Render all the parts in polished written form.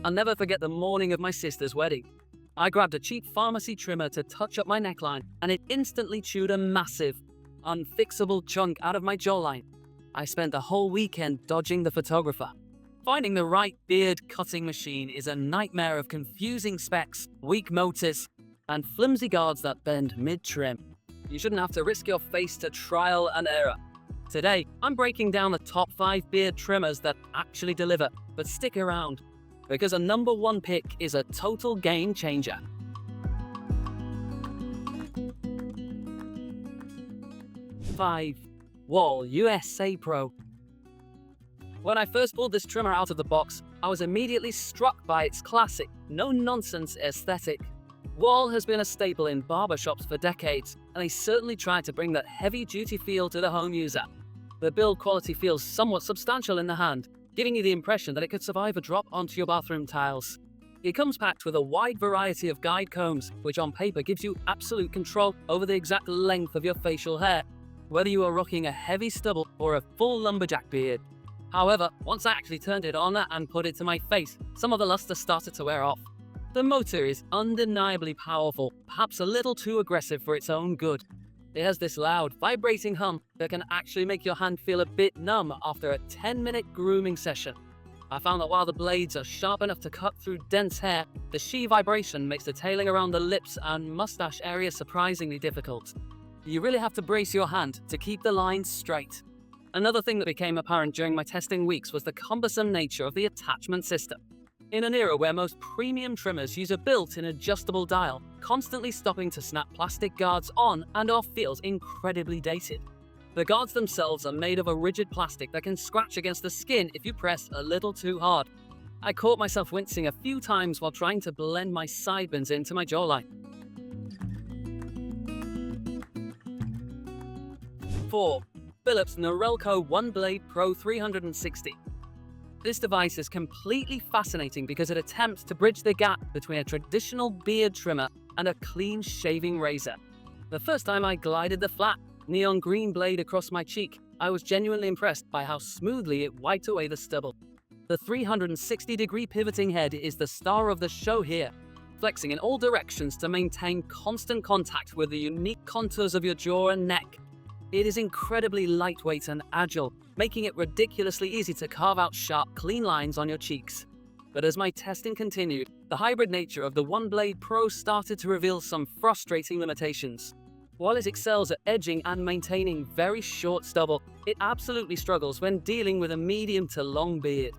I'll never forget the morning of my sister's wedding. I grabbed a cheap pharmacy trimmer to touch up my neckline, and it instantly chewed a massive, unfixable chunk out of my jawline. I spent the whole weekend dodging the photographer. Finding the right beard cutting machine is a nightmare of confusing specs, weak motors, and flimsy guards that bend mid-trim. You shouldn't have to risk your face to trial and error. Today, I'm breaking down the top 5 beard trimmers that actually deliver, but stick around, because a number 1 pick is a total game changer. 5. Wahl USA Pro. When I first pulled this trimmer out of the box, I was immediately struck by its classic, no-nonsense aesthetic. Wahl has been a staple in barbershops for decades, and they certainly tried to bring that heavy-duty feel to the home user. The build quality feels somewhat substantial in the hand, giving you the impression that it could survive a drop onto your bathroom tiles. It comes packed with a wide variety of guide combs, which on paper gives you absolute control over the exact length of your facial hair, whether you are rocking a heavy stubble or a full lumberjack beard. However, once I actually turned it on and put it to my face, some of the luster started to wear off. The motor is undeniably powerful, perhaps a little too aggressive for its own good. It has this loud, vibrating hum that can actually make your hand feel a bit numb after a 10-minute grooming session. I found that while the blades are sharp enough to cut through dense hair, the sheer vibration makes the tailing around the lips and mustache area surprisingly difficult. You really have to brace your hand to keep the lines straight. Another thing that became apparent during my testing weeks was the cumbersome nature of the attachment system. In an era where most premium trimmers use a built-in adjustable dial, constantly stopping to snap plastic guards on and off feels incredibly dated. The guards themselves are made of a rigid plastic that can scratch against the skin if you press a little too hard. I caught myself wincing a few times while trying to blend my sideburns into my jawline. 4. Philips Norelco OneBlade Pro 360. This device is completely fascinating because it attempts to bridge the gap between a traditional beard trimmer and a clean shaving razor. The first time I glided the flat, neon green blade across my cheek, I was genuinely impressed by how smoothly it wiped away the stubble. The 360-degree pivoting head is the star of the show here, flexing in all directions to maintain constant contact with the unique contours of your jaw and neck. It is incredibly lightweight and agile, making it ridiculously easy to carve out sharp, clean lines on your cheeks. But as my testing continued, the hybrid nature of the OneBlade Pro started to reveal some frustrating limitations. While it excels at edging and maintaining very short stubble, it absolutely struggles when dealing with a medium to long beard.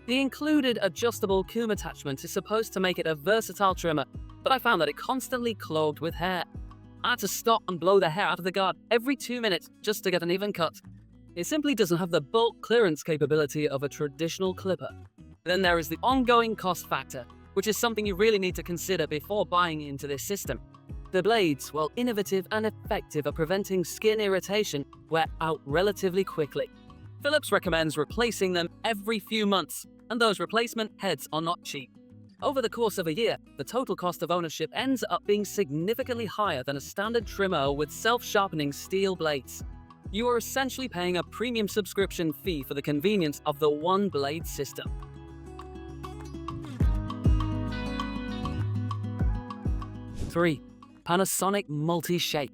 The included adjustable comb attachment is supposed to make it a versatile trimmer, but I found that it constantly clogged with hair. I had to stop and blow the hair out of the guard every 2 minutes just to get an even cut. It simply doesn't have the bulk clearance capability of a traditional clipper. Then there is the ongoing cost factor, which is something you really need to consider before buying into this system. The blades, while innovative and effective at preventing skin irritation, wear out relatively quickly. Philips recommends replacing them every few months, and those replacement heads are not cheap. Over the course of a year, the total cost of ownership ends up being significantly higher than a standard trimmer with self-sharpening steel blades. You are essentially paying a premium subscription fee for the convenience of the OneBlade system. 3. Panasonic MultiShape.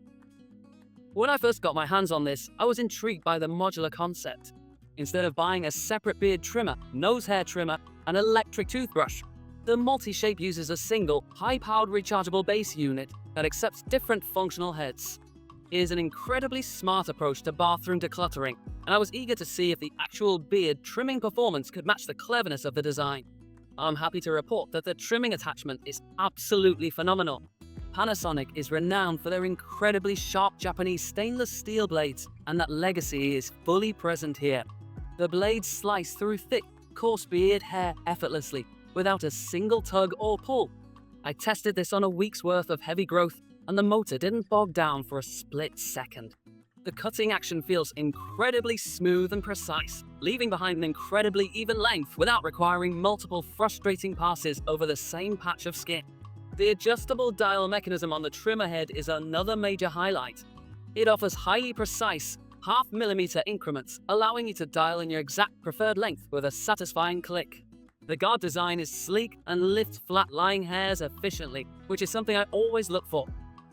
When I first got my hands on this, I was intrigued by the modular concept. Instead of buying a separate beard trimmer, nose hair trimmer, and electric toothbrush, the MultiShape uses a single, high-powered rechargeable base unit that accepts different functional heads. It is an incredibly smart approach to bathroom decluttering, and I was eager to see if the actual beard trimming performance could match the cleverness of the design. I'm happy to report that the trimming attachment is absolutely phenomenal. Panasonic is renowned for their incredibly sharp Japanese stainless steel blades, and that legacy is fully present here. The blades slice through thick, coarse beard hair effortlessly, without a single tug or pull. I tested this on a week's worth of heavy growth, and the motor didn't bog down for a split second. The cutting action feels incredibly smooth and precise, leaving behind an incredibly even length without requiring multiple frustrating passes over the same patch of skin. The adjustable dial mechanism on the trimmer head is another major highlight. It offers highly precise, half-millimeter increments, allowing you to dial in your exact preferred length with a satisfying click. The guard design is sleek and lifts flat-lying hairs efficiently, which is something I always look for.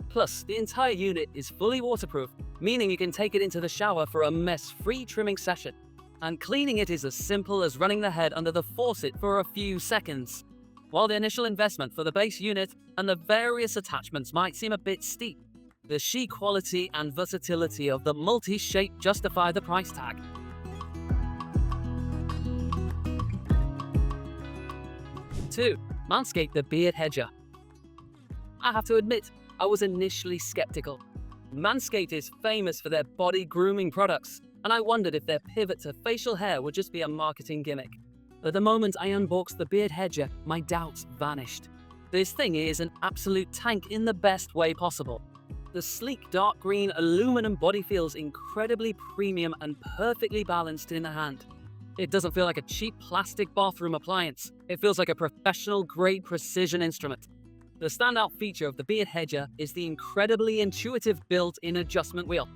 Plus, the entire unit is fully waterproof, meaning you can take it into the shower for a mess-free trimming session. And cleaning it is as simple as running the head under the faucet for a few seconds. While the initial investment for the base unit and the various attachments might seem a bit steep, the chic quality and versatility of the MultiShape justify the price tag. 2. MANSCAPED the Beard Hedger. I have to admit, I was initially skeptical. MANSCAPED is famous for their body grooming products, and I wondered if their pivot to facial hair would just be a marketing gimmick. But the moment I unboxed the Beard Hedger, my doubts vanished. This thing is an absolute tank in the best way possible. The sleek dark green aluminum body feels incredibly premium and perfectly balanced in the hand. It doesn't feel like a cheap plastic bathroom appliance. It feels like a professional grade precision instrument. The standout feature of the Beard Hedger is the incredibly intuitive built-in adjustment wheel.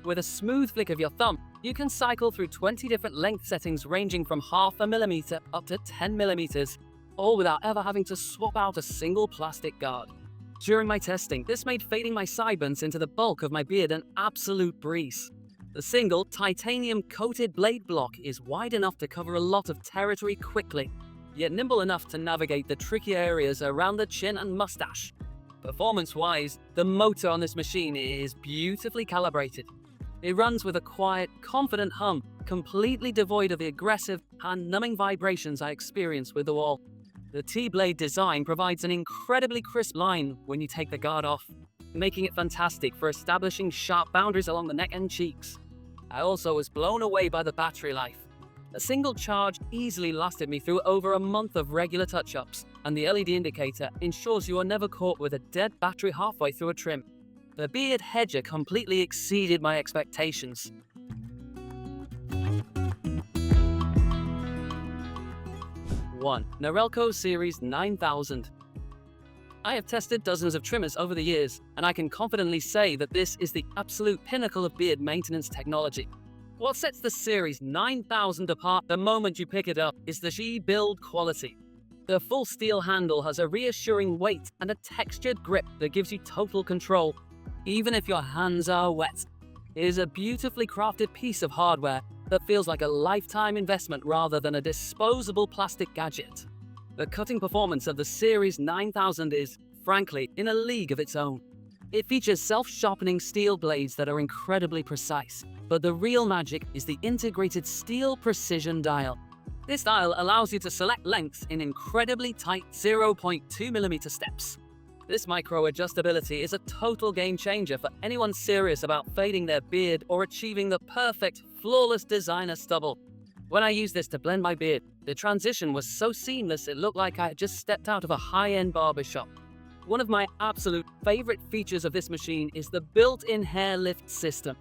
With a smooth flick of your thumb, you can cycle through 20 different length settings ranging from 0.5 millimeter up to 10 millimeters, all without ever having to swap out a single plastic guard. During my testing, this made fading my sideburns into the bulk of my beard an absolute breeze. The single, titanium-coated blade block is wide enough to cover a lot of territory quickly, yet nimble enough to navigate the tricky areas around the chin and mustache. Performance-wise, the motor on this machine is beautifully calibrated. It runs with a quiet, confident hum, completely devoid of the aggressive, hand-numbing vibrations I experience with the Wahl. The T-blade design provides an incredibly crisp line when you take the guard off, making it fantastic for establishing sharp boundaries along the neck and cheeks. I also was blown away by the battery life. A single charge easily lasted me through over a month of regular touch-ups, and the LED indicator ensures you are never caught with a dead battery halfway through a trim. The Beard Hedger completely exceeded my expectations. 1. Norelco Series 9000. I have tested dozens of trimmers over the years, and I can confidently say that this is the absolute pinnacle of beard maintenance technology. What sets the Series 9000 apart the moment you pick it up is the sheer build quality. The full steel handle has a reassuring weight and a textured grip that gives you total control, even if your hands are wet. It is a beautifully crafted piece of hardware that feels like a lifetime investment rather than a disposable plastic gadget. The cutting performance of the Series 9000 is, frankly, in a league of its own. It features self-sharpening steel blades that are incredibly precise, but the real magic is the integrated steel precision dial. This dial allows you to select lengths in incredibly tight 0.2mm steps. This micro-adjustability is a total game changer for anyone serious about fading their beard or achieving the perfect, flawless designer stubble. When I used this to blend my beard, the transition was so seamless it looked like I had just stepped out of a high-end barbershop. One of my absolute favorite features of this machine is the built-in hair lift system.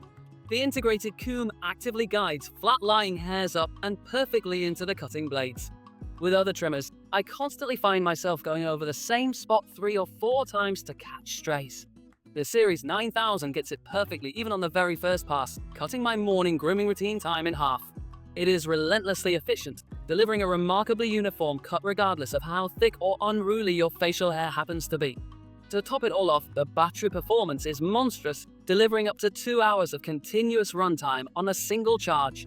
The integrated comb actively guides flat-lying hairs up and perfectly into the cutting blades. With other trimmers, I constantly find myself going over the same spot 3 or 4 times to catch strays. The Series 9000 gets it perfectly even on the very first pass, cutting my morning grooming routine time in half. It is relentlessly efficient, delivering a remarkably uniform cut regardless of how thick or unruly your facial hair happens to be. To top it all off, the battery performance is monstrous, delivering up to 2 hours of continuous runtime on a single charge.